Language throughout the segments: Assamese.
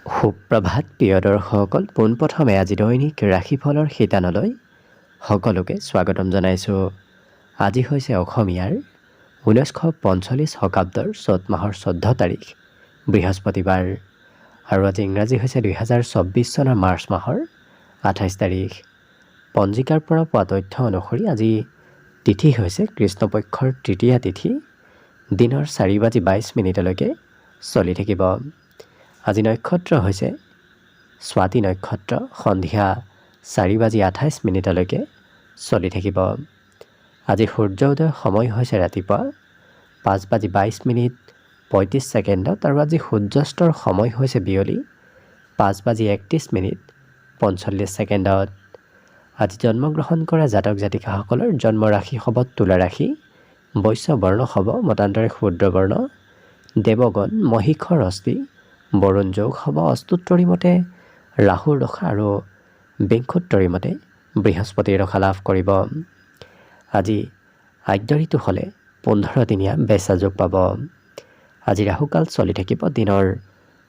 সুপ্ৰভাত প্ৰিয় দৰ্শকসকল, পোনপ্ৰথমে আজি দৈনিক ৰাশিফলৰ শিতানলৈ সকলোকে স্বাগতম জনাইছোঁ। আজি হৈছে অসমীয়াৰ 1945 শকাব্দৰ চ'ত মাহৰ 14 তাৰিখ বৃহস্পতিবাৰ আৰু আজি ইংৰাজী হৈছে 2024 চনৰ মাৰ্চ মাহৰ 28 তাৰিখ। পঞ্জিকাৰ পৰা পোৱা তথ্য অনুসৰি আজি তিথি হৈছে কৃষ্ণপক্ষৰ তৃতীয়া তিথি, দিনৰ 4:22 চলি থাকিব। আজি নক্ষত্ৰ হৈছে স্বাতি নক্ষত্ৰ, সন্ধিয়া 4:28 চলি থাকিব। আজি সূৰ্য উদয়ৰ সময় হৈছে ৰাতিপুৱা 5:22 আৰু আজি সূৰ্যাস্তৰ সময় হৈছে বিয়লি 5:31 আজি জন্মগ্ৰহণ কৰা জাতক জাতিকাসকলৰ জন্ম ৰাশি হ'ব তুলা ৰাশি, বৈশ্য বৰ্ণ হ'ব মতান্তৰে শূদ্ৰ বৰ্ণ, দেৱগণ মহীশৰ অস্থি, বৰুণ যোগ হ'ব অস্তুত্তৰী মতে ৰাহুৰ দশা আৰু বিংশোত্তৰী মতে বৃহস্পতিৰ দশা লাভ কৰিব। আজি আদ্য ঋতু হ'লে 15 দিনীয়া বেচা যোগ পাব। আজি ৰাহুকাল চলি থাকিব দিনৰ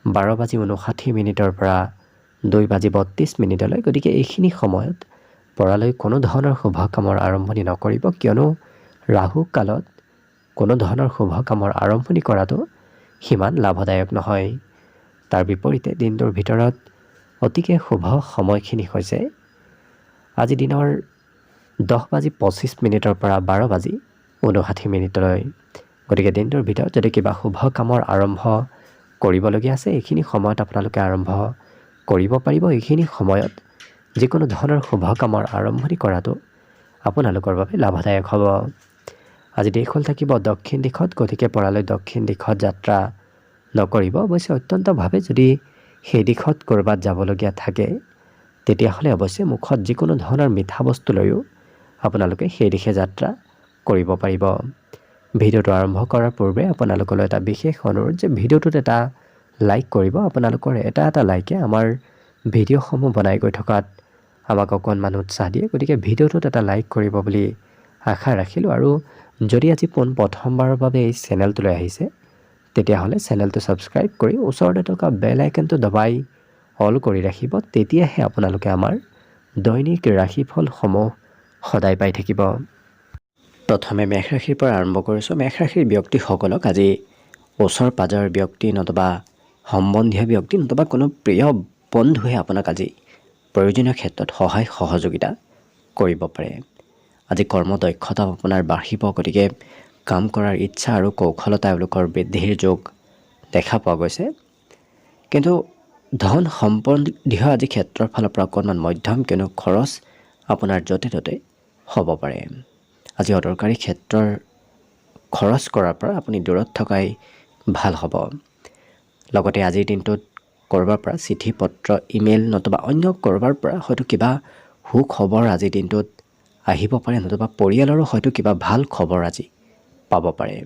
12:59 পৰা 2:32। গতিকে এইখিনি সময়ত পৰালৈ কোনো ধৰণৰ শুভ কামৰ আৰম্ভণি নকৰিব, কিয়নো ৰাহু কালত কোনো ধৰণৰ শুভ কামৰ আৰম্ভণি কৰাটো সিমান লাভদায়ক নহয়। তাৰ বিপৰীতে দিনটোৰ ভিতৰত অতিকে শুভ সময়খিনি হৈছে আজি দিনৰ 10:25 পৰা 12:59। গতিকে দিনটোৰ ভিতৰত যদি কিবা শুভ কামৰ আৰম্ভ কৰিবলগীয়া আছে, এইখিনি সময়ত আপোনালোকে আৰম্ভ কৰিব পাৰিব। এইখিনি সময়ত যিকোনো ধৰণৰ শুভ কামৰ আৰম্ভণি কৰাটো আপোনালোকৰ বাবে লাভদায়ক হ'ব। আজি দেশ হ'ল থাকিব দক্ষিণ দিশত, গতিকে পৰালৈ দক্ষিণ দিশত যাত্ৰা নকৰিব। অৱশ্যে অত্যন্তভাৱে যদি সেই দিশত ক'ৰবাত যাবলগীয়া থাকে, তেতিয়াহ'লে অৱশ্যে মুখত যিকোনো ধৰণৰ মিঠা বস্তু লৈও আপোনালোকে সেই দিশে যাত্ৰা কৰিব পাৰিব। ভিডিঅ'টো আৰম্ভ কৰাৰ পূৰ্বে আপোনালোকলৈ এটা বিশেষ অনুৰোধ যে ভিডিঅ'টোত এটা লাইক কৰিব। আপোনালোকৰ এটা লাইকে আমাৰ ভিডিঅ'সমূহ বনাই গৈ থকাত আমাক অকণমান উৎসাহ দিয়ে। গতিকে ভিডিঅ'টোত এটা লাইক কৰিব বুলি আশা ৰাখিলোঁ। আৰু যদি আজি প্ৰথমবাৰৰ বাবে এই চেনেলটোলৈ আহিছে, তেতিয়াহ'লে চেনেলটো ছাবস্ক্ৰাইব কৰি ওচৰতে থকা বেল আইকনটো দবাই অল কৰি ৰাখিব। তেতিয়াহে আপোনালোকে আমাৰ দৈনিক ৰাশিফলসমূহ সদায় পাই থাকিব। প্ৰথমে মেষ ৰাশিৰ পৰা আৰম্ভ কৰিছোঁ। মেষ ৰাশিৰ ব্যক্তিসকলক আজি ওচৰ পাজৰ ব্যক্তি নতুবা সম্বন্ধীয় ব্যক্তি নতুবা কোনো প্ৰিয় বন্ধুৱে আপোনাক আজি প্ৰয়োজনীয় ক্ষেত্ৰত সহায় সহযোগিতা কৰিব পাৰে। আজি কৰ্মদক্ষতা আপোনাৰ বাঢ়িব, গতিকে কাম কৰাৰ ইচ্ছা আৰু কৌশলতা এওঁলোকৰ বৃদ্ধিৰ যোগ দেখা পোৱা গৈছে। কিন্তু ধন সম্বন্ধীয় আজি ক্ষেত্ৰৰ ফালৰ পৰা অকণমান মধ্যম, কিয়নো খৰচ আপোনাৰ য'তে ত'তে হ'ব পাৰে। আজি অদৰকাৰী ক্ষেত্ৰৰ খৰচ কৰাৰ পৰা আপুনি দূৰত থকাই ভাল হ'ব। লগতে আজিৰ দিনটোত ক'ৰবাৰ পৰা চিঠি পত্ৰ, ইমেইল নতুবা অন্য ক'ৰবাৰ পৰা হয়তো কিবা সুখবৰ আজিৰ দিনটোত আহিব পাৰে, নতুবা পৰিয়ালৰো হয়তো কিবা ভাল খবৰ আজি পাব পাৰে।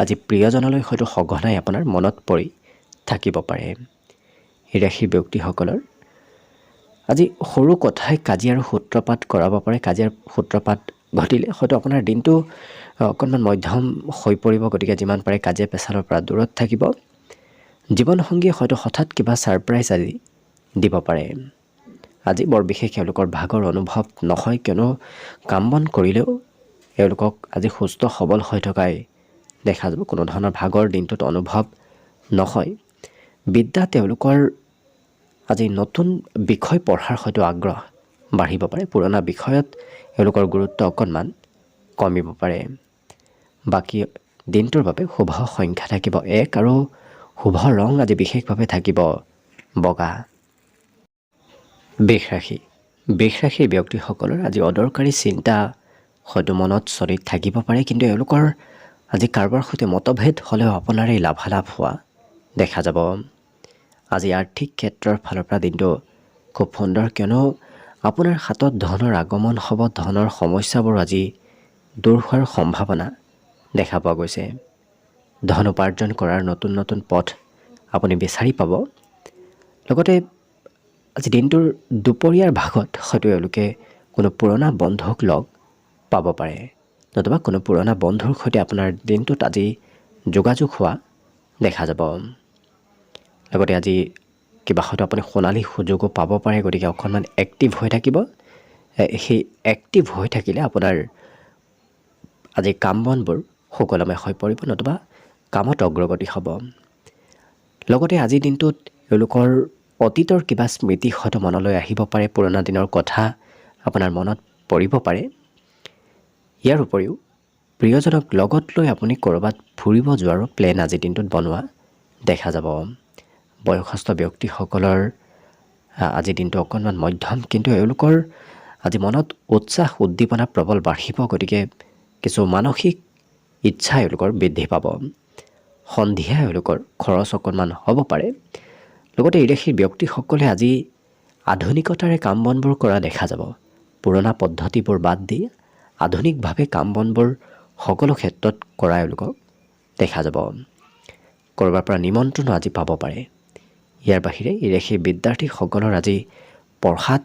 আজি প্ৰিয়জনলৈ হয়তো সঘনাই আপোনাৰ মনত পৰি থাকিব পাৰে। এই ৰাশিৰ ব্যক্তিসকলৰ আজি সৰু কথাই কাজিয়াৰ সূত্ৰপাত কৰাব পাৰে। কাজিয়াৰ সূত্ৰপাত ঘটিলে হয়তো আপোনাৰ দিনটো অকণমান মধ্যম হৈ পৰিব। গতিকে যিমান পাৰে কাজিয়া পেচালৰ পৰা দূৰত থাকিব। জীৱনসংগীয়ে হয়তো হঠাৎ কিবা ছাৰপ্ৰাইজ আজি দিব পাৰে। আজি বৰ বিশেষ এওঁলোকৰ ভাগৰ অনুভৱ নহয়, কিয়নো কাম বন কৰিলেও এওঁলোকক আজি সুস্থ সবল হৈ থকাই দেখা যাব। কোনো ধৰণৰ ভাগৰ দিনটোত অনুভৱ নহয়। বিদ্যা তেওঁলোকৰ আজি নতুন বিষয় পঢ়াৰ হয়তো আগ্ৰহ বাঢ়িব পাৰে। পুৰণা বিষয়ত এওঁলোকৰ গুৰুত্ব অকণমান কমিব পাৰে। বাকী দিনটোৰ বাবে শুভ সংখ্যা থাকিব 1 আৰু শুভ ৰং আজি বিশেষভাৱে থাকিব বগা। বৃষ ৰাশিৰ ব্যক্তিসকলৰ আজি অদৰকাৰী চিন্তা হয়তো মনত চলি থাকিব পাৰে, কিন্তু এওঁলোকৰ আজি কাৰোবাৰ সৈতে মতভেদ হ'লেও আপোনাৰেই লাভালাভ হোৱা দেখা যাব। আজি আৰ্থিক ক্ষেত্ৰৰ ফালৰ পৰা দিনটো খুব সুন্দৰ, কিয়নো আপোনাৰ হাতত ধনৰ আগমন হ'ব। ধনৰ সমস্যাবোৰ আজি দূৰ হোৱাৰ সম্ভাৱনা দেখা পোৱা গৈছে। ধন উপাৰ্জন কৰাৰ নতুন নতুন পথ আপুনি বিচাৰি পাব। লগতে আজি দিনটোৰ দুপৰীয়াৰ ভাগত হয়তো এওঁলোকে কোনো পুৰণা বন্ধুক লগ পাব পাৰে, নতুবা কোনো পুৰণা বন্ধুৰ সৈতে আপোনাৰ দিনটোত আজি যোগাযোগ হোৱা দেখা যাব। লগতে আজি কিবা হয়তো আপুনি সোণালী সুযোগো পাব পাৰে, গতিকে অকণমান এক্টিভ হৈ থাকিব। সেই এক্টিভ হৈ থাকিলে আপোনাৰ আজি কাম বনবোৰ সুকলমে হৈ পৰিব, নতুবা কামত অগ্ৰগতি হ'ব। লগতে আজিৰ দিনটোত এওঁলোকৰ অতীতৰ কিবা স্মৃতি হয়তো মনলৈ আহিব পাৰে, পুৰণা দিনৰ কথা আপোনাৰ মনত পৰিব পাৰে। ইয়াৰ উপৰিও প্ৰিয়জনক লগত লৈ আপুনি ক'ৰবাত ফুৰিব যোৱাৰো প্লেন আজিৰ দিনটোত বনোৱা দেখা যাব। বয়সস্থ ব্যক্তিসকলৰ আজিৰ দিনটো অকণমান মধ্যম, কিন্তু এওঁলোকৰ আজি মনত উৎসাহ উদ্দীপনা প্ৰবল বাঢ়িব, গতিকে কিছু মানসিক ইচ্ছা এওঁলোকৰ বৃদ্ধি পাব। সন্ধিয়া এওঁলোকৰ খৰচ অকণমান হ'ব পাৰে। লগতে এই ৰাশিৰ ব্যক্তিসকলে আজি আধুনিকতাৰে কাম বনবোৰ কৰা দেখা যাব। পুৰণা পদ্ধতিবোৰ বাদ দি আধুনিকভাৱে কাম বনবোৰ সকলো ক্ষেত্ৰত কৰা এওঁলোকক দেখা যাব। ক'ৰবাৰ পৰা নিমন্ত্ৰণো আজি পাব পাৰে। ইয়াৰ বাহিৰে এই ৰাশিৰ বিদ্যাৰ্থীসকলৰ আজি পঢ়াত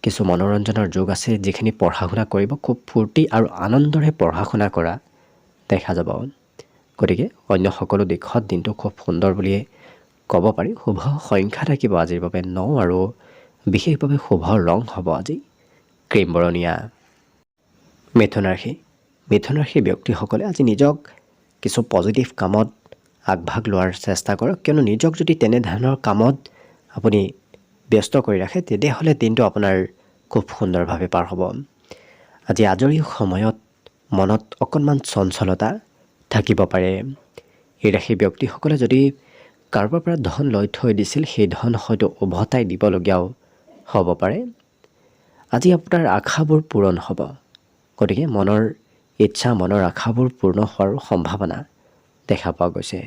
কিছু মনোৰঞ্জনৰ যোগ আছে। যিখিনি পঢ়া শুনা কৰিব খুব ফূৰ্তি আৰু আনন্দৰে পঢ়া শুনা কৰা দেখা যাব। গতিকে অন্য সকলো দিশত দিনটো খুব সুন্দৰ বুলিয়ে ক'ব পাৰি। শুভ সংখ্যা থাকিব আজিৰ বাবে 9 আৰু বিশেষভাৱে শুভ ৰং হ'ব আজি ক্ৰীম বৰণীয়া। মিথুন ৰাশি। মিথুন ৰাশিৰ ব্যক্তিসকলে আজি নিজক কিছু পজিটিভ কামত আগভাগ লোৱাৰ চেষ্টা কৰক, কিয়নো নিজক যদি তেনেধৰণৰ কামত আপুনি ব্যস্ত কৰি ৰাখে তেতিয়াহ'লে দিনটো আপোনাৰ খুব সুন্দৰভাৱে পাৰ হ'ব। আজি আজৰি সময়ত মনত অকণমান চঞ্চলতা থাকিব পাৰে। এই ৰাশিৰ ব্যক্তিসকলে যদি কাৰোবাৰ পৰা ধন লৈ থৈ দিছিল, সেই ধন হয়তো উভতাই দিবলগীয়াও হ'ব পাৰে। আজি আপোনাৰ আশাবোৰ পূৰণ হ'ব, গতিকে মনৰ ইচ্ছা মনৰ আশাবোৰ পূৰ্ণ হোৱাৰ সম্ভাৱনা দেখা পোৱা গৈছে।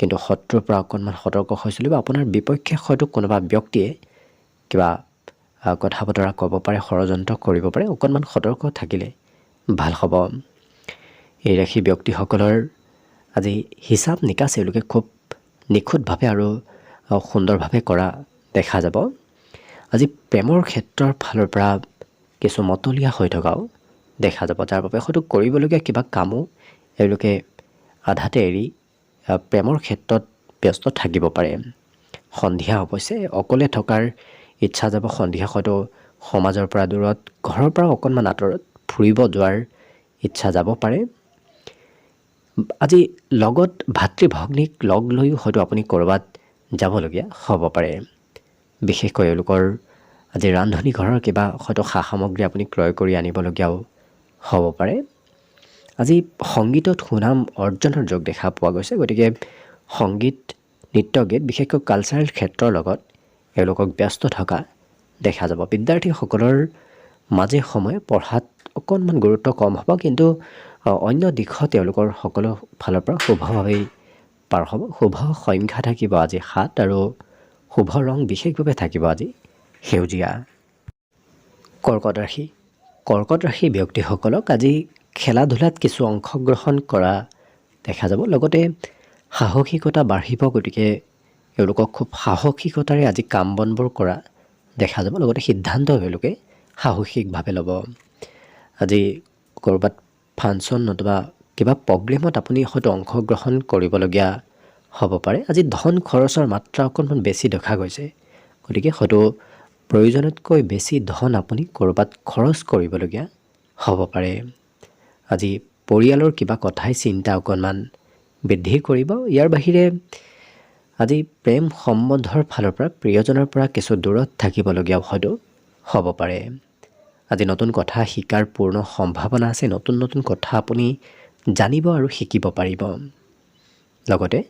কিন্তু শত্ৰুৰ পৰা অকণমান সতৰ্ক হৈ চলিব। আপোনাৰ বিপক্ষে হয়তো কোনোবা ব্যক্তিয়ে কিবা কথা বতৰা ক'ব পাৰে, ষড়যন্ত্ৰ কৰিব পাৰে। অকণমান সতৰ্ক থাকিলে ভাল হ'ব। এই ৰাশি ব্যক্তিসকলৰ আজি হিচাপ নিকাচ এওঁলোকে খুব নিখুঁতভাৱে আৰু সুন্দৰভাৱে কৰা দেখা যাব। আজি প্ৰেমৰ ক্ষেত্ৰৰ ফালৰ পৰা কিছু মতলীয়া হৈ থকাও দেখা যাব, যাৰ বাবে হয়তো কৰিবলগীয়া কিবা কামো এওঁলোকে আধাতে এৰি প্ৰেমৰ ক্ষেত্ৰত ব্যস্ত থাকিব পাৰে। সন্ধিয়া অৱশ্যে অকলে থকাৰ ইচ্ছা যাব। সন্ধিয়া হয়তো সমাজৰ পৰা দূৰত, ঘৰৰ পৰা অকণমান আঁতৰত ফুৰিব যোৱাৰ ইচ্ছা যাব পাৰে। আজি লগত ভাতৃ ভগ্নীক লগ লৈও হয়তো আপুনি ক'ৰবাত যাবলগীয়া হ'ব পাৰে। বিশেষকৈ এওঁলোকৰ আজি ৰান্ধনি ঘৰৰ কিবা হয়তো সা সামগ্ৰী আপুনি ক্ৰয় কৰি আনিবলগীয়াও হ'ব পাৰে। আজি সংগীতত সুনাম অৰ্জনৰ যোগ দেখা পোৱা গৈছে, গতিকে সংগীত নৃত্য গীত বিশেষকৈ কালচাৰেল ক্ষেত্ৰৰ লগত এওঁলোকক ব্যস্ত থকা দেখা যাব। বিদ্যাৰ্থীসকলৰ মাজে সময়ে পঢ়াত অকণমান গুৰুত্ব কম হ'ব, কিন্তু অন্য দিশত তেওঁলোকৰ সকলো ফালৰ পৰা শুভভাৱেই পাৰ হ'ব। শুভ সংখ্যা থাকিব আজি 7 আৰু শুভ ৰং বিশেষভাৱে থাকিব আজি সেউজীয়া। কৰ্কট ৰাশি। কৰ্কট ৰাশি ব্যক্তিসকলক আজি খেলা ধূলাত কিছু অংশগ্ৰহণ কৰা দেখা যাব। লগতে সাহসিকতা বাঢ়িব, গতিকে এওঁলোকক খুব সাহসিকতাৰে আজি কাম বনবোৰ কৰা দেখা যাব। লগতে সিদ্ধান্ত এওঁলোকে সাহসিকভাৱে ল'ব। আজি ক'ৰবাত ফাংচন নতুবা কিবা প্ৰগ্ৰেমত আপুনি হয়তো অংশগ্ৰহণ কৰিবলগীয়া হ'ব পাৰে। আজি ধন খৰচৰ মাত্ৰা অকণমান বেছি দেখা গৈছে, গতিকে হয়তো প্ৰয়োজনতকৈ বেছি ধন আপুনি ক'ৰবাত খৰচ কৰিবলগীয়া হ'ব পাৰে। আজি পৰিয়ালৰ কিবা কথাই চিন্তা অকণমান বৃদ্ধি কৰিব। ইয়াৰ বাহিৰে আজি প্ৰেম সম্বন্ধৰ ফালৰ পৰা প্ৰিয়জনৰ পৰা কিছু দূৰত থাকিবলগীয়াও হয়তো হ'ব পাৰে। আজি নতুন কথা শিকাৰ পূৰ্ণ সম্ভাৱনা আছে। নতুন নতুন কথা আপুনি জানিব আৰু শিকিব পাৰিব। লগতে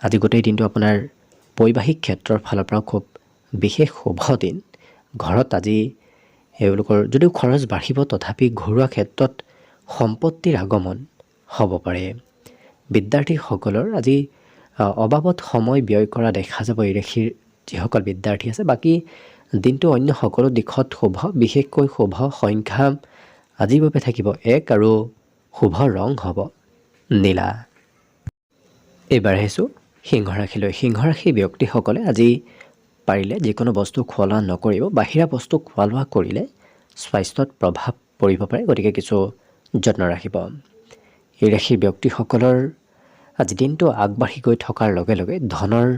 আজি গোটেই দিনটো আপোনাৰ বৈবাহিক ক্ষেত্ৰৰ ফালৰ পৰা খুব বিশেষ শুভ দিন। ঘৰত আজি এওঁলোকৰ যদিও খৰচ বাঢ়িব, তথাপি ঘৰুৱা ক্ষেত্ৰত সম্পত্তিৰ আগমন হ'ব পাৰে। বিদ্যাৰ্থীসকলৰ আজি অবাবত সময় ব্যয় কৰা দেখা যাব। এই ৰাশিৰ যিসকল বিদ্যাৰ্থী আছে, বাকী দিনটো অন্য সকলো দিশত শুভ। বিশেষকৈ শুভ সংখ্যা আজিৰ বাবে থাকিব 1 আৰু শুভ ৰং হ'ব নীলা। এইবাৰ আহিছোঁ সিংহ ৰাশিলৈ। সিংহ ৰাশিৰ ব্যক্তিসকলে আজি পাৰিলে যিকোনো বস্তু খোৱা লোৱা নকৰিব। বাহিৰা বস্তু খোৱা লোৱা কৰিলে স্বাস্থ্যত প্ৰভাৱ পৰিব পাৰে, গতিকে কিছু যত্ন ৰাখিব। এই ৰাশিৰ ব্যক্তিসকলৰ আজি দিনটো আগবাঢ়ি গৈ থকাৰ লগে লগে ধনৰ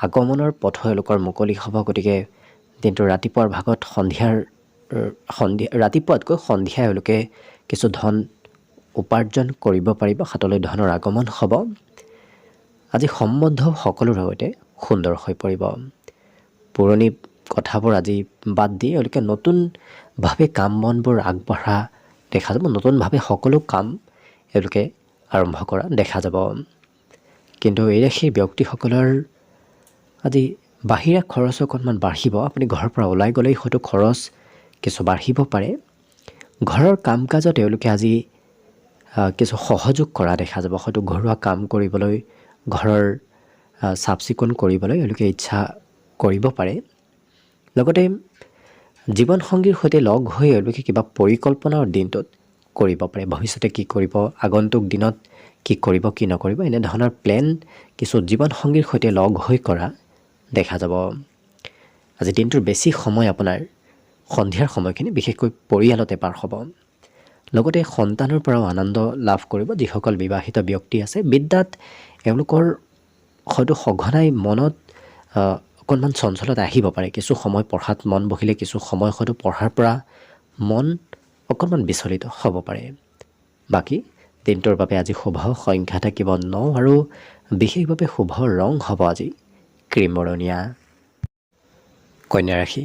আগমনৰ পথ এওঁলোকৰ মুকলি হ'ব। গতিকে দিনটো ৰাতিপুৱাৰ ভাগত ৰাতিপুৱাতকৈ সন্ধিয়া এওঁলোকে কিছু ধন উপাৰ্জন কৰিব পাৰিব, হাতলৈ ধনৰ আগমন হ'ব। আজি সম্বন্ধ সকলোৰে সৈতে সুন্দৰ হৈ পৰিব। পুৰণি কথাবোৰ আজি বাদ দি এওঁলোকে নতুনভাৱে কাম বনবোৰ আগবঢ়া দেখা যাব। নতুনভাৱে সকলো কাম এওঁলোকে আৰম্ভ কৰা দেখা যাব। কিন্তু এই ৰাশিৰ ব্যক্তিসকলৰ আজি বাহিৰা খৰচ অকণমান বাঢ়িব। আপুনি ঘৰৰ পৰা ওলাই গ'লেই হয়তো খৰচ কিছু বাঢ়িব পাৰে। ঘৰৰ কাম কাজত এওঁলোকে আজি কিছু সহযোগ কৰা দেখা যাব। হয়তো ঘৰুৱা কাম কৰিবলৈ, ঘৰৰ চাফ চিকুণ কৰিবলৈ এওঁলোকে ইচ্ছা কৰিব পাৰে। লগতে জীৱনসংগীৰ সৈতে লগ হৈ এওঁলোকে কিবা পৰিকল্পনাৰ দিনটোত কৰিব পাৰে। ভৱিষ্যতে কি কৰিব, আগন্তুক দিনত কি কৰিব, কি নকৰিব, এনেধৰণৰ প্লেন কিছু জীৱনসংগীৰ সৈতে লগ হৈ কৰা দেখা যাব। আজি দিনটোৰ বেছি সময় আপোনাৰ সন্ধিয়াৰ সময়খিনি বিশেষকৈ পৰিয়ালতে পাৰ হ'ব। লগতে সন্তানৰ পৰাও আনন্দ লাভ কৰিব। যিসকল বিবাহিত ব্যক্তি আছে, বিদ্যাত এওঁলোকৰ হয়তো সঘনাই মনত অকণমান চঞ্চলতা আহিব পাৰে। কিছু সময় পঢ়াত মন বহিলে কিছু সময় হয়তো পঢ়াৰ পৰা মন অকণমান বিচলিত হ'ব পাৰে। বাকী দিনটোৰ বাবে আজি শুভ সংখ্যা থাকিব 9 আৰু বিশেষভাৱে শুভ ৰং হ'ব আজি ক্ৰীম বৰণীয়া। কন্যা ৰাশি।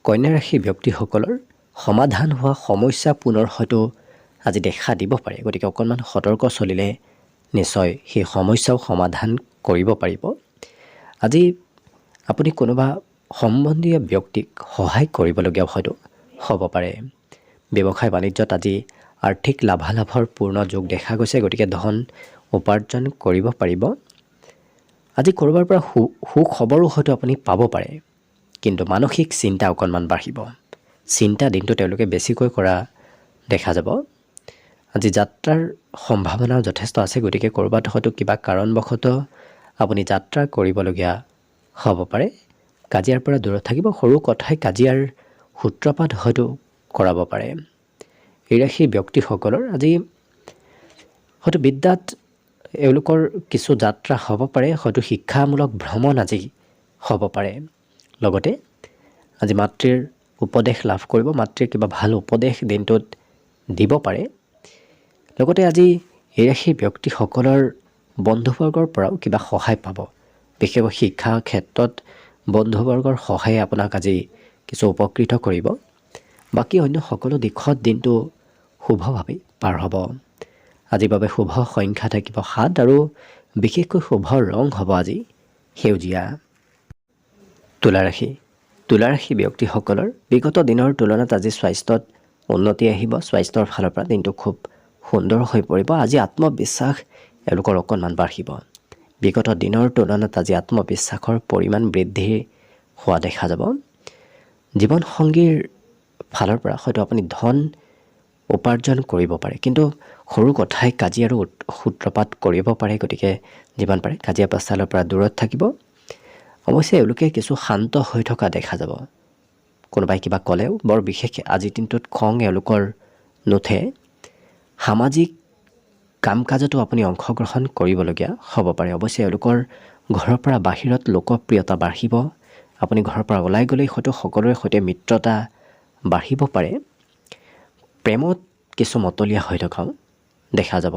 কন্যা ৰাশি ব্যক্তিসকলৰ সমাধান হোৱা সমস্যা পুনৰ হয়তো আজি দেখা দিব পাৰে। গতিকে অকণমান সতৰ্ক চলিলে নিশ্চয় সেই সমস্যাও সমাধান কৰিব পাৰিব। আজি আপুনি কোনোবা সম্বন্ধীয় ব্যক্তিক সহায় কৰিবলগীয়াও হয়তো হ'ব পাৰে। ব্যৱসায় বাণিজ্যত আজি আৰ্থিক লাভালাভৰ পূৰ্ণ যোগ দেখা গৈছে। গতিকে ধন উপাৰ্জন কৰিব পাৰিব। আজি ক'ৰবাৰ পৰা সুখবৰো হয়তো আপুনি পাব পাৰে। কিন্তু মানসিক চিন্তা অকণমান বাঢ়িব। চিন্তা দিনটো তেওঁলোকে বেছিকৈ কৰা দেখা যাব। আজি যাত্ৰাৰ সম্ভাৱনাও যথেষ্ট আছে। গতিকে ক'ৰবাত হয়তো কিবা কাৰণবশতঃ আপুনি যাত্ৰা কৰিবলগীয়া হ'ব পাৰে। কাজিয়াৰ পৰা দূৰত থাকিব। সৰু কথাই কাজিয়াৰ সূত্ৰপাত হয়তো কৰাব পাৰে। এই ৰাশিৰ ব্যক্তিসকলৰ আজি হয়তো বিদ্যাত এওঁলোকৰ কিছু যাত্ৰা হ'ব পাৰে। হয়তো শিক্ষামূলক ভ্ৰমণ আজি হ'ব পাৰে। লগতে আজি মাতৃৰ উপদেশ লাভ কৰিব। মাতৃৰ কিবা ভাল উপদেশ দিনটোত দিব পাৰে। লগতে আজি এই ৰাশিৰ ব্যক্তিসকলৰ বন্ধুবৰ্গৰ পৰাও কিবা সহায় পাব। বিশেষকৈ শিক্ষা ক্ষেত্ৰত বন্ধুবৰ্গৰ সহায়ে আপোনাক আজি কিছু উপকৃত কৰিব। বাকী অন্য সকলো দিশত দিনটো শুভভাৱে পাৰ হ'ব। আজিৰ বাবে শুভ সংখ্যা থাকিব 7 আৰু বিশেষকৈ শুভ ৰং হ'ব আজি সেউজীয়া। তুলা ৰাশি। তুলা ৰাশি ব্যক্তিসকলৰ বিগত দিনৰ তুলনাত আজি স্বাস্থ্যত উন্নতি আহিব। স্বাস্থ্যৰ ফালৰ পৰা দিনটো খুব সুন্দৰ হৈ পৰিব। আজি আত্মবিশ্বাস এওঁলোকৰ অকণমান বাঢ়িব। বিগত দিনৰ তুলনাত আজি আত্মবিশ্বাসৰ পৰিমাণ বৃদ্ধি হোৱা দেখা যাব। জীৱনসংগীৰ ফালৰ পৰা হয়তো আপুনি ধন উপাৰ্জন কৰিব পাৰে। কিন্তু সৰু কথাই কাজিয়াৰো সূত্ৰপাত কৰিব পাৰে। গতিকে যিমান পাৰে কাজিয়া পেচালৰ পৰা দূৰত থাকিব। অৱশ্যে এওঁলোকে কিছু শান্ত হৈ থকা দেখা যাব। কোনোবাই কিবা ক'লেও বৰ বিশেষ আজিৰ দিনটোত খং এওঁলোকৰ নুঠে। সামাজিক কাম কাজতো আপুনি অংশগ্ৰহণ কৰিবলগীয়া হ'ব পাৰে। অৱশ্যে এওঁলোকৰ ঘৰৰ পৰা বাহিৰত লোকপ্ৰিয়তা বাঢ়িব। আপুনি ঘৰৰ পৰা ওলাই গ'লেই হয়তো সকলোৰে সৈতে মিত্ৰতা বাঢ়িব পাৰে। প্ৰেমত কিছু মতলীয়া হৈ থকাও দেখা যাব।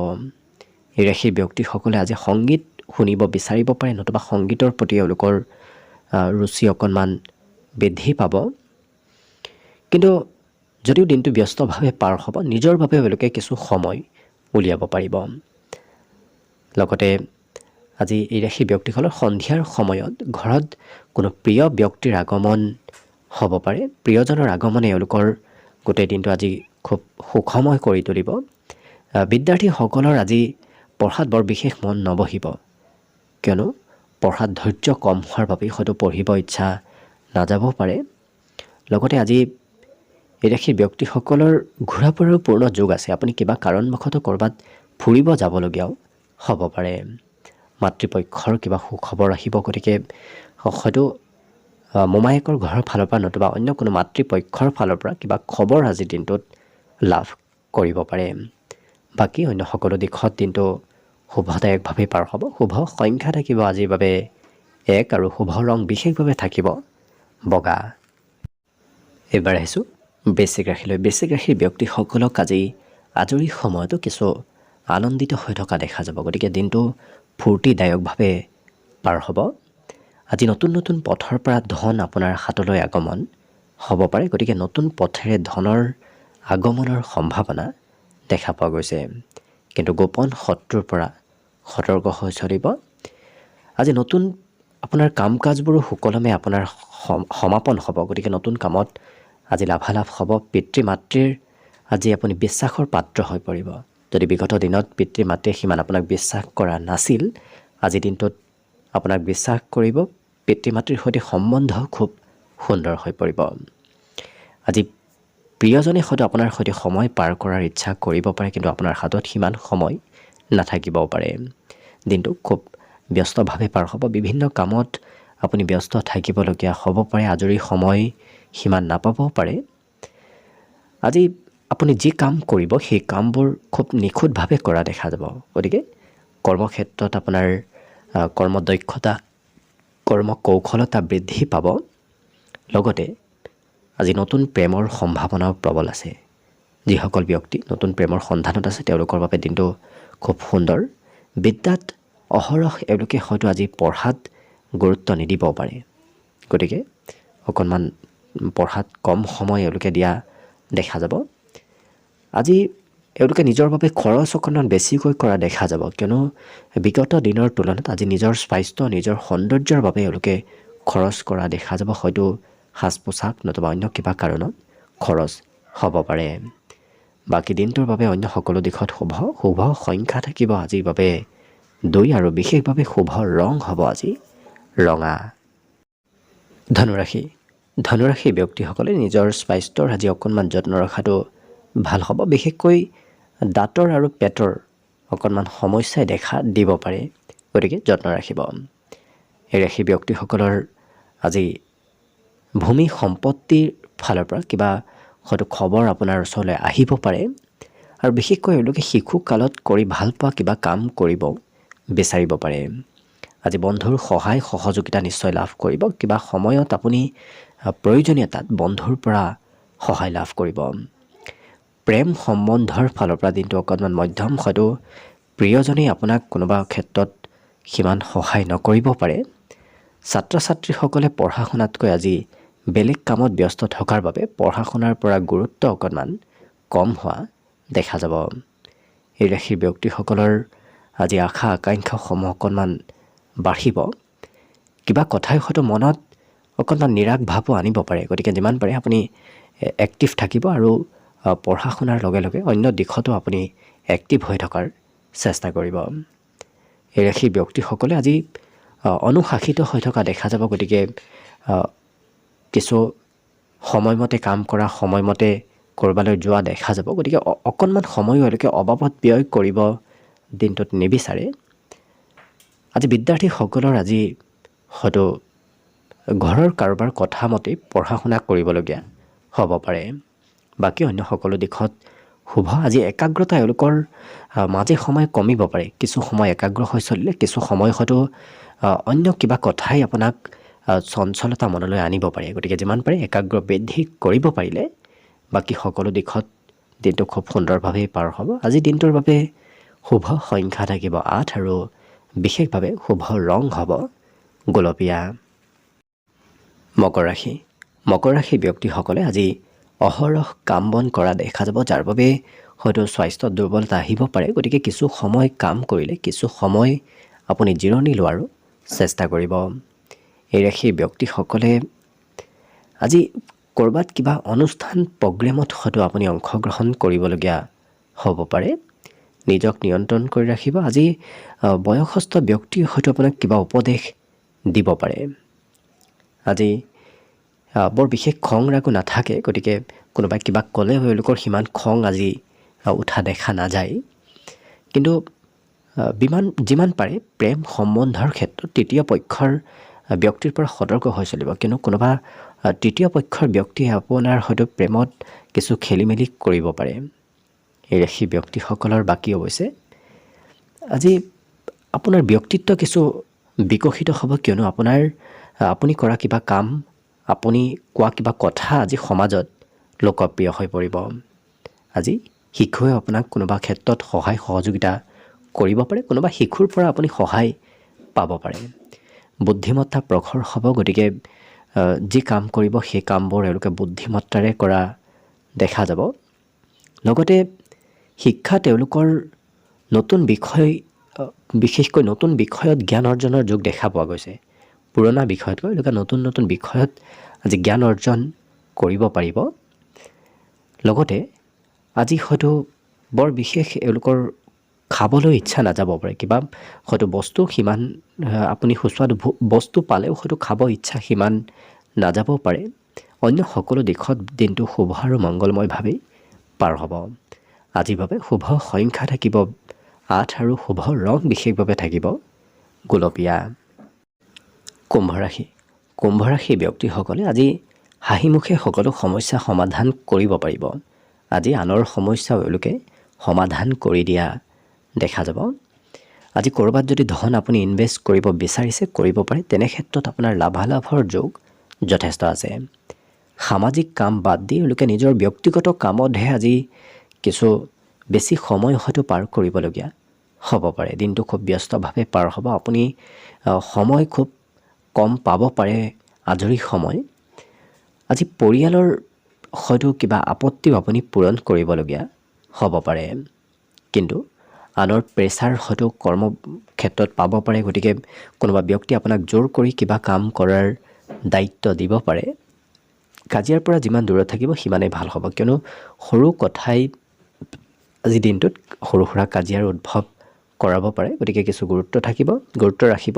এই ৰাশিৰ ব্যক্তিসকলে আজি সংগীত শুনিব বিচাৰিব পাৰে, নতুবা সংগীতৰ প্ৰতি এওঁলোকৰ ৰুচি অকণমান বৃদ্ধি পাব। কিন্তু যদিও দিনটো ব্যস্তভাৱে পাৰ হ'ব, নিজৰ বাবে এওঁলোকে কিছু সময় উলিয়াব পাৰিব। লগতে আজি এই ৰাশিৰ ব্যক্তিসকলৰ সন্ধিয়াৰ সময়ত ঘৰত কোনো প্ৰিয় ব্যক্তিৰ আগমন হ'ব পাৰে। প্ৰিয়জনৰ আগমনে এওঁলোকৰ গোটেই দিনটো আজি খুব সুখময় কৰি তুলিব। বিদ্যাৰ্থীসকলৰ আজি পঢ়াত বৰ বিশেষ মন নবহিব। কিয়নো পঢ়াত ধৈৰ্য কম হোৱাৰ বাবে হয়তো পঢ়িব ইচ্ছা নাযাব পাৰে। লগতে আজি এই ৰাশিৰ ব্যক্তিসকলৰ ঘূৰা ফুৰাৰো পূৰ্ণ যোগ আছে। আপুনি কিবা কাৰণবশতঃ ক'ৰবাত ফুৰিব যাবলগীয়াও হ'ব পাৰে। মাতৃপক্ষৰ কিবা সুখবৰ আহিব। গতিকে হয়তো মোমায়েকৰ ঘৰৰ ফালৰ পৰা নতুবা অন্য কোনো মাতৃপক্ষৰ ফালৰ পৰা কিবা খবৰ আজিৰ দিনটোত লাভ কৰিব পাৰে। বাকী অন্য সকলো দিশত দিনটো শুভদায়কভাৱে পাৰ হ'ব। শুভ সংখ্যা থাকিব আজিৰ বাবে 1 আৰু শুভ ৰং বিশেষভাৱে থাকিব বগা। এইবাৰ আহিছোঁ বৃশ্চিক ৰাশিলৈ। বৃশ্চিক ৰাশিৰ ব্যক্তিসকলক আজি আজৰি সময়তো কিছু আনন্দিত হৈ থকা দেখা যাব, গতিকে দিনটো ফূৰ্তিদায়কভাৱে পাৰ হ'ব। আজি নতুন নতুন পথৰ পৰা ধন আপোনাৰ হাতলৈ আগমন হ'ব পাৰে, গতিকে নতুন পথেৰে ধনৰ আগমনৰ সম্ভাৱনা দেখা পোৱা গৈছে। কিন্তু গোপন শত্ৰুৰ পৰা সতৰ্ক হৈ চলিব। আজি নতুন আপোনাৰ কাম কাজবোৰো সুকলমে আপোনাৰ সমাপন হ'ব, গতিকে নতুন কামত আজি লাভালাভ হ'ব। পিতৃ মাতৃৰ আজি আপুনি বিশ্বাসৰ পাত্ৰ হৈ পৰিব। যদি বিগত দিনত পিতৃ মাতৃয়ে সিমান আপোনাক বিশ্বাস কৰা নাছিল, আজি দিনটোত আপোনাক বিশ্বাস কৰিব। পিতৃ মাতৃৰ সৈতে সম্বন্ধ খুব সুন্দৰ হৈ পৰিব। আজি প্ৰিয়জনে হয়তো আপোনাৰ সৈতে সময় পাৰ কৰাৰ ইচ্ছা কৰিব পাৰে, কিন্তু আপোনাৰ হাতত সিমান সময় নাথাকিবও পাৰে। দিনটো খুব ব্যস্তভাৱে পাৰ হ'ব। বিভিন্ন কামত আপুনি ব্যস্ত থাকিবলগীয়া হ'ব পাৰে, আজৰি সময় সিমান নাপাবও পাৰে। আজি আপুনি যি কাম কৰিব সেই কামবোৰ খুব নিখুঁতভাৱে কৰা দেখা যাব, গতিকে কৰ্মক্ষেত্ৰত আপোনাৰ কৰ্মদক্ষতা কৰ্মকৌশলতা বৃদ্ধি পাব। লগতে আজি নতুন প্ৰেমৰ সম্ভাৱনাও প্ৰবল আছে। যিসকল ব্যক্তি নতুন প্ৰেমৰ সন্ধানত আছে তেওঁলোকৰ বাবে দিনটো খুব সুন্দৰ। বিদ্যাত অহৰহ এওঁলোকে হয়তো আজি পঢ়াত গুৰুত্ব নিদিবও পাৰে, গতিকে অকণমান পঢ়াত কম সময় এওঁলোকে দিয়া দেখা যাব। আজি এওঁলোকে নিজৰ বাবে খৰচ অকণমান বেছিকৈ কৰা দেখা যাব, কিয়নো বিগত দিনৰ তুলনাত আজি নিজৰ স্বাস্থ্য নিজৰ সৌন্দৰ্যৰ বাবে এওঁলোকে খৰচ কৰা দেখা যাব। হয়তো সাজ পোছাক নতুবা অন্য কিবা কাৰণত খৰচ হ'ব পাৰে। বাকী দিনটোৰ বাবে অন্য সকলো দিশত শুভ সংখ্যা থাকিব আজিৰ বাবে 2 আৰু বিশেষভাৱে শুভ ৰং হ'ব আজি ৰঙা। ধনুৰাশি। ধনুৰাশি ব্যক্তিসকলে নিজৰ স্বাস্থ্যৰ আজি অকণমান যত্ন ৰখাটো ভাল হ'ব। বিশেষকৈ দাঁতৰ আৰু পেটৰ অকণমান সমস্যাই দেখা দিব পাৰে, গতিকে যত্ন ৰাখিব। এই ৰাশি ব্যক্তিসকলৰ আজি ভূমি সম্পত্তিৰ ফালৰ পৰা কিবা হয়তো খবৰ আপোনাৰ ওচৰলৈ আহিব পাৰে, আৰু বিশেষকৈ এওঁলোকে শিশুকালত কৰি ভাল পোৱা কিবা কাম কৰিব বিচাৰিব পাৰে। আজি বন্ধুৰ সহায় সহযোগিতা নিশ্চয় লাভ কৰিব। কিবা সময়ত আপুনি প্ৰয়োজনীয়তাত বন্ধুৰ পৰা সহায় লাভ কৰিব। প্ৰেম সম্বন্ধৰ ফালৰ পৰা দিনটো অকণমান মধ্যম। হয়তো প্ৰিয়জনেই আপোনাক কোনোবা ক্ষেত্ৰত সিমান সহায় নকৰিব পাৰে। ছাত্ৰ ছাত্ৰীসকলে পঢ়া শুনাতকৈ আজি বেলেগ কামত ব্যস্ত থকাৰ বাবে পঢ়া শুনাৰ পৰা গুৰুত্ব অকণমান কম হোৱা দেখা যাব। এই ৰাশিৰ ব্যক্তিসকলৰ আজি আশা আকাংক্ষাসমূহ অকণমান বাঢ়িব। কিবা কথাই হয়তো মনত অকণমান নিৰাশ ভাৱো আনিব পাৰে, গতিকে যিমান পাৰে আপুনি এক্টিভ থাকিব আৰু পঢ়া শুনাৰ লগে লগে অন্য দিশতো আপুনি এক্টিভ হৈ থকাৰ চেষ্টা কৰিব। এই ৰাশিৰ ব্যক্তিসকলে আজি অনুশাসিত হৈ থকা দেখা যাব, গতিকে কিছু সময়মতে কাম কৰা সময়মতে ক'ৰবালৈ যোৱা দেখা যাব, গতিকে অকণমান সময়ো এওঁলোকে অবাবত ব্যয় কৰিব দিনটোত নিবিচাৰে। আজি বিদ্যাৰ্থীসকলৰ আজি হয়তো ঘৰৰ কাৰোবাৰ কথা মতেই পঢ়া শুনা কৰিবলগীয়া হ'ব পাৰে। বাকী অন্য সকলো দিশত শুভ। আজি একাগ্ৰতা এওঁলোকৰ মাজে সময়ে কমিব পাৰে। কিছু সময় একাগ্ৰ হৈ চলিলে কিছু সময় হয়তো অন্য কিবা কথাই আপোনাক চঞ্চলতা মনলৈ আনিব পাৰে, গতিকে যিমান পাৰে একাগ্ৰ বৃদ্ধি কৰিব পাৰিলে বাকী সকলো দিশত দিনটো খুব সুন্দৰভাৱে পাৰ হ'ব। আজি দিনটোৰ বাবে শুভ সংখ্যা থাকিব 8 আৰু বিশেষভাৱে শুভ ৰং হ'ব গোলপীয়া। মকৰ ৰাশি। মকৰ ৰাশি ব্যক্তিসকলে আজি অহৰহ কাম বন কৰা দেখা যাব, যাৰ বাবে হয়তো স্বাস্থ্যত দুৰ্বলতা আহিব পাৰে, গতিকে কিছু সময় কাম কৰিলে কিছু সময় আপুনি জিৰণি লোৱাৰো চেষ্টা কৰিব। এই ৰাশিৰ ব্যক্তিসকলে আজি ক'ৰবাত কিবা অনুষ্ঠান প্ৰগ্ৰেমত হয়তো আপুনি অংশগ্ৰহণ কৰিবলগীয়া হ'ব পাৰে। নিজক নিয়ন্ত্ৰণ কৰি ৰাখিব। আজি বয়সস্থ ব্যক্তিয়ে হয়তো আপোনাক কিবা উপদেশ দিব পাৰে। আজি বৰ বিশেষ খং ৰাগো নাথাকে, গতিকে কোনোবাই কিবা ক'লে তেওঁলোকৰ সিমান খং আজি উঠা দেখা নাযায়। কিন্তু যিমান পাৰে প্ৰেম সম্বন্ধৰ ক্ষেত্ৰত তৃতীয় পক্ষৰ ব্যক্তিৰ পৰা সতৰ্ক হৈ চলিব, কিয়নো কোনোবা তৃতীয় পক্ষৰ ব্যক্তিয়ে আপোনাৰ হয়তো প্ৰেমত কিছু খেলি মেলি কৰিব পাৰে। এই ৰাশি ব্যক্তিসকলৰ বাকী অৱশ্যে আজি আপোনাৰ ব্যক্তিত্ব কিছু বিকশিত হ'ব, কিয়নো আপুনি কৰা কিবা কাম, আপুনি কোৱা কিবা কথা আজি সমাজত লোকপ্ৰিয় হৈ পৰিব। আজি শিশুৱে আপোনাক কোনোবা ক্ষেত্ৰত সহায় সহযোগিতা কৰিব পাৰে, কোনোবা শিশুৰ পৰা আপুনি সহায় পাব পাৰে। বুদ্ধিমত্তা প্ৰখৰ হ'ব, গতিকে যি কাম কৰিব সেই কামবোৰ এওঁলোকে বুদ্ধিমত্তাৰে কৰা দেখা যাব। লগতে শিক্ষা তেওঁলোকৰ নতুন বিষয়, বিশেষকৈ নতুন বিষয়ত জ্ঞান অৰ্জনৰ যোগ দেখা পোৱা গৈছে। পুৰণা বিষয়তকৈ এওঁলোকে নতুন নতুন বিষয়ত আজি জ্ঞান অৰ্জন কৰিব পাৰিব। লগতে আজি হয়তো বৰ বিশেষ এওঁলোকৰ খাবলৈ ইচ্ছা নাযাব পাৰে, কিবা হয়তো বস্তু সিমান আপুনি সুস্বাদু বস্তু পালেও হয়তো খাব ইচ্ছা সিমান নাযাবও পাৰে। অন্য সকলো দিশত দিনটো শুভ আৰু মংগলময়ভাৱেই পাৰ হ'ব। আজিৰ বাবে শুভ সংখ্যা থাকিব 8 আৰু শুভ ৰং বিশেষভাৱে থাকিব গুলপীয়া। কুম্ভ ৰাশি ব্যক্তিসকলে আজি হাঁহিমুখে সকলো সমস্যা সমাধান কৰিব পাৰিব। আজি আনৰ সমস্যাও এওঁলোকে সমাধান কৰি দিয়া দেখা যাব। আজি ক'ৰবাত যদি ধন আপুনি ইনভেষ্ট কৰিব বিচাৰিছে, কৰিব পাৰে, তেনে ক্ষেত্ৰত আপোনাৰ লাভালাভৰ যোগ যথেষ্ট আছে। সামাজিক কাম বাদ দি এওঁলোকে নিজৰ ব্যক্তিগত কামতহে আজি কিছু বেছি সময় হয়তো পাৰ কৰিবলগীয়া হ'ব পাৰে। দিনটো খুব ব্যস্তভাৱে পাৰ হ'ব, আপুনি সময় খুব কম পাব পাৰে, আজৰি সময়। আজি পৰিয়ালৰ হয়তো কিবা আপত্তিও আপুনি পূৰণ কৰিবলগীয়া হ'ব পাৰে, কিন্তু আনৰ প্ৰেছাৰ হয়তো কৰ্মক্ষেত্ৰত পাব পাৰে। গতিকে কোনোবা ব্যক্তি আপোনাক জোৰ কৰি কিবা কাম কৰাৰ দায়িত্ব দিব পাৰে। কাজিয়াৰ পৰা যিমান দূৰত থাকিব সিমানেই ভাল হ'ব, কিয়নো সৰু কথাই আজি দিনটোত সৰু সুৰা কাজিয়াৰ উদ্ভৱ কৰাব পাৰে। গতিকে কিছু গুৰুত্ব ৰাখিব।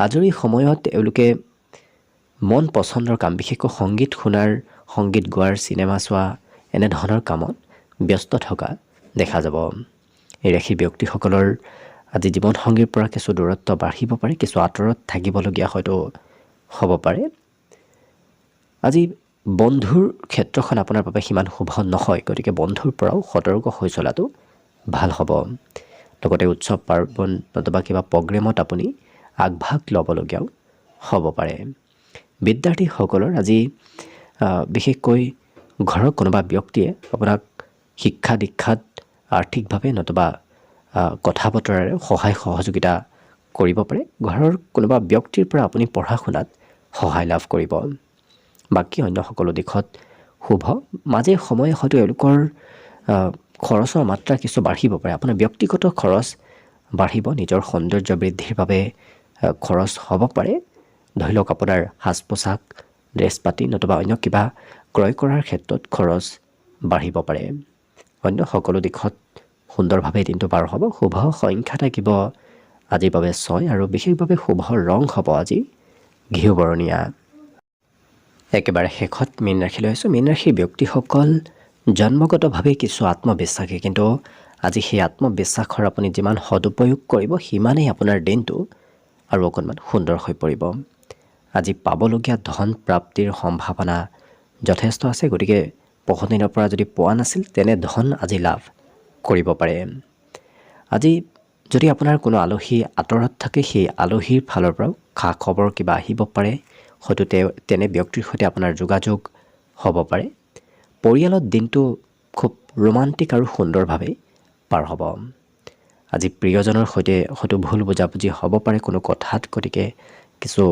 আজৰি সময়ত এওঁলোকে মন পচন্দৰ কাম, বিশেষকৈ সংগীত শুনাৰ, সংগীত গোৱাৰ, চিনেমা চোৱা এনেধৰণৰ কামত ব্যস্ত থকা দেখা যাব। এই ৰাশিৰ ব্যক্তিসকলৰ আজি জীৱনসংগীৰ পৰা কিছু দূৰত্ব বাঢ়িব পাৰে, কিছু আঁতৰত থাকিবলগীয়া হয়তো হ'ব পাৰে। আজি বন্ধুৰ ক্ষেত্ৰখন আপোনাৰ বাবে সিমান শুভ নহয়, গতিকে বন্ধুৰ পৰাও সতৰ্ক হৈ চলাটো ভাল হ'ব। লগতে উৎসৱ পাৰ্বণ নতুবা কিবা প্ৰগ্ৰেমত আপুনি আগভাগ ল'বলগীয়াও হ'ব পাৰে। বিদ্যাৰ্থীসকলৰ আজি বিশেষকৈ ঘৰৰ কোনোবা ব্যক্তিয়ে আপোনাক শিক্ষা দীক্ষাত আৰ্থিকভাৱে নতুবা কথা বতৰাৰে সহায় সহযোগিতা কৰিব পাৰে। ঘৰৰ কোনোবা ব্যক্তিৰ পৰা আপুনি পঢ়া শুনাত সহায় লাভ কৰিব। বাকী অন্য সকলো দিশত শুভ। মাজে সময়ে হয়তো এওঁলোকৰ খৰচৰ মাত্ৰা কিছু বাঢ়িব পাৰে। আপোনাৰ ব্যক্তিগত খৰচ বাঢ়িব, নিজৰ সৌন্দৰ্য বৃদ্ধিৰ বাবে খৰচ হ'ব পাৰে। ধৰি লওক আপোনাৰ সাজ পোছাক, ড্ৰেছ পাতি নতুবা অন্য কিবা ক্ৰয় কৰাৰ ক্ষেত্ৰত খৰচ বাঢ়িব পাৰে। অন্য সকলো দিশত সুন্দৰভাৱে দিনটো পাৰ হ'ব। শুভ সংখ্যা থাকিব আজিৰ বাবে 6 আৰু বিশেষভাৱে শুভ ৰং হ'ব আজি ঘিউ বৰণীয়া। একেবাৰে শেষত মীন ৰাশিলৈ আছোঁ। মীন ৰাশিৰ ব্যক্তিসকল জন্মগতভাৱে কিছু আত্মবিশ্বাসী, কিন্তু আজি সেই আত্মবিশ্বাসৰ আপুনি যিমান সদুপয়োগ কৰিব সিমানেই আপোনাৰ দিনটো আৰু অকণমান সুন্দৰ হৈ পৰিব। আজি পাবলগীয়া ধন প্ৰাপ্তিৰ সম্ভাৱনা যথেষ্ট আছে, গতিকে বহুদিনৰ পৰা যদি পোৱা নাছিল তেনে ধন আজি লাভ কৰিব পাৰে। আজি যদি আপোনাৰ কোনো আলহী আঁতৰত থাকে, সেই আলহীৰ ফালৰ পৰাও খা খবৰ কিবা আহিব পাৰে, হয়তো তেনে ব্যক্তিৰ সৈতে আপোনাৰ যোগাযোগ হ'ব পাৰে। পৰিয়ালত দিনটো খুব ৰোমান্টিক আৰু সুন্দৰভাৱে পাৰ হ'ব। আজি প্ৰিয়জনৰ সৈতে হয়তো ভুল বুজাবুজি হ'ব পাৰে কোনো কথাত, গতিকে কিছু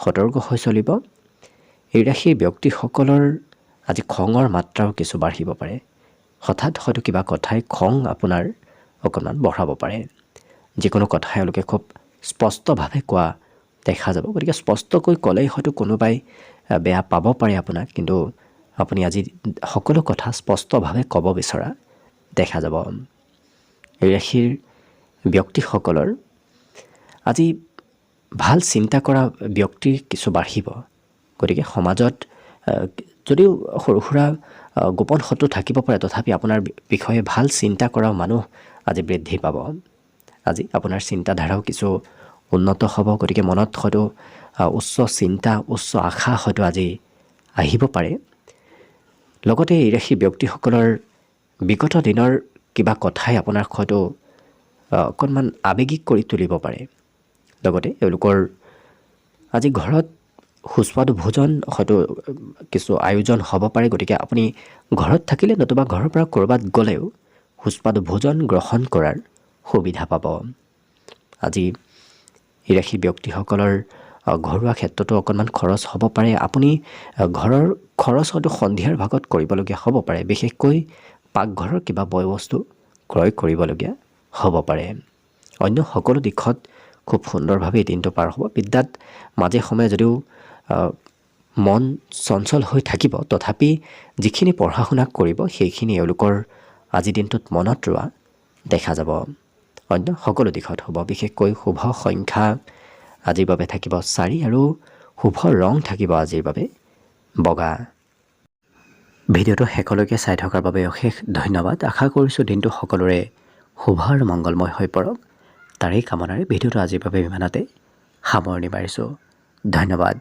সতৰ্ক হৈ চলিব। এই ৰাশিৰ ব্যক্তিসকলৰ আজি খঙৰ মাত্ৰাও কিছু বাঢ়িব পাৰে। হঠাৎ হয়তো কিবা কথাই খং আপোনাৰ অকণমান বঢ়াব পাৰে। যিকোনো কথাই এওঁলোকে খুব স্পষ্টভাৱে কোৱা দেখা যাব, গতিকে স্পষ্টকৈ ক'লেই হয়তো কোনোবাই বেয়া পাব পাৰে আপোনাক, কিন্তু আপুনি আজি সকলো কথা স্পষ্টভাৱে ক'ব বিচৰা দেখা যাব। এই ৰাশিৰ ব্যক্তিসকলৰ আজি ভাল চিন্তা কৰা ব্যক্তিৰ কিছু বাঢ়িব, গতিকে সমাজত যদিও সৰু সুৰা গোপন শত্ৰু থাকিব পাৰে, তথাপি আপোনাৰ বিষয়ে ভাল চিন্তা কৰা মানুহ আজি বৃদ্ধি পাব। আজি আপোনাৰ চিন্তাধাৰাও কিছু উন্নত হ'ব, গতিকে মনত হয়তো উচ্চ চিন্তা, উচ্চ আশা হয়তো আজি আহিব পাৰে। লগতে এই ৰাশি ব্যক্তিসকলৰ বিগত দিনৰ কিবা কথাই আপোনাক হয়তো অকণমান আৱেগিক কৰি তুলিব পাৰে। লগতে এওঁলোকৰ আজি ঘৰত সুস্বাদু ভোজন হয়তো কিছু আয়োজন হ'ব পাৰে, গতিকে আপুনি ঘৰত থাকিলে নতুবা ঘৰৰ পৰা ক'ৰবাত গ'লেও সুস্বাদু ভোজন গ্ৰহণ কৰাৰ সুবিধা পাব। আজি এই ৰাশি ব্যক্তিসকলৰ ঘৰুৱা ক্ষেত্ৰতো অকণমান খৰচ হ'ব পাৰে। আপুনি ঘৰৰ খৰচ হয়তো সন্ধিয়াৰ ভাগত কৰিবলগীয়া হ'ব পাৰে, বিশেষকৈ পাকঘৰৰ কিবা বয় বস্তু ক্ৰয় কৰিবলগীয়া হ'ব পাৰে। অন্য সকলো দিশত খুব সুন্দৰভাৱে এই দিনটো পাৰ হ'ব। বিদ্যাত মাজে সময়ে যদিও মন চঞ্চল হৈ থাকিব, তথাপি যিখিনি পঢ়া শুনা কৰিব সেইখিনি এওঁলোকৰ আজিৰ দিনটোত মনত ৰোৱা দেখা যাব। অন্য সকলো দিশত হ'ব। বিশেষকৈ শুভ সংখ্যা আজিৰ বাবে থাকিব 4 আৰু শুভ ৰং থাকিব আজিৰ বাবে বগা। ভিডিঅ'টো শেষলৈকে চাই থকাৰ বাবে অশেষ ধন্যবাদ। আশা কৰিছোঁ দিনটো সকলোৰে শুভ আৰু মংগলময় হৈ পৰক। তাৰেই কামনাৰে ভিডিঅ'টো আজিৰ বাবে ইমানতে সামৰণি মাৰিছোঁ। ধন্যবাদ।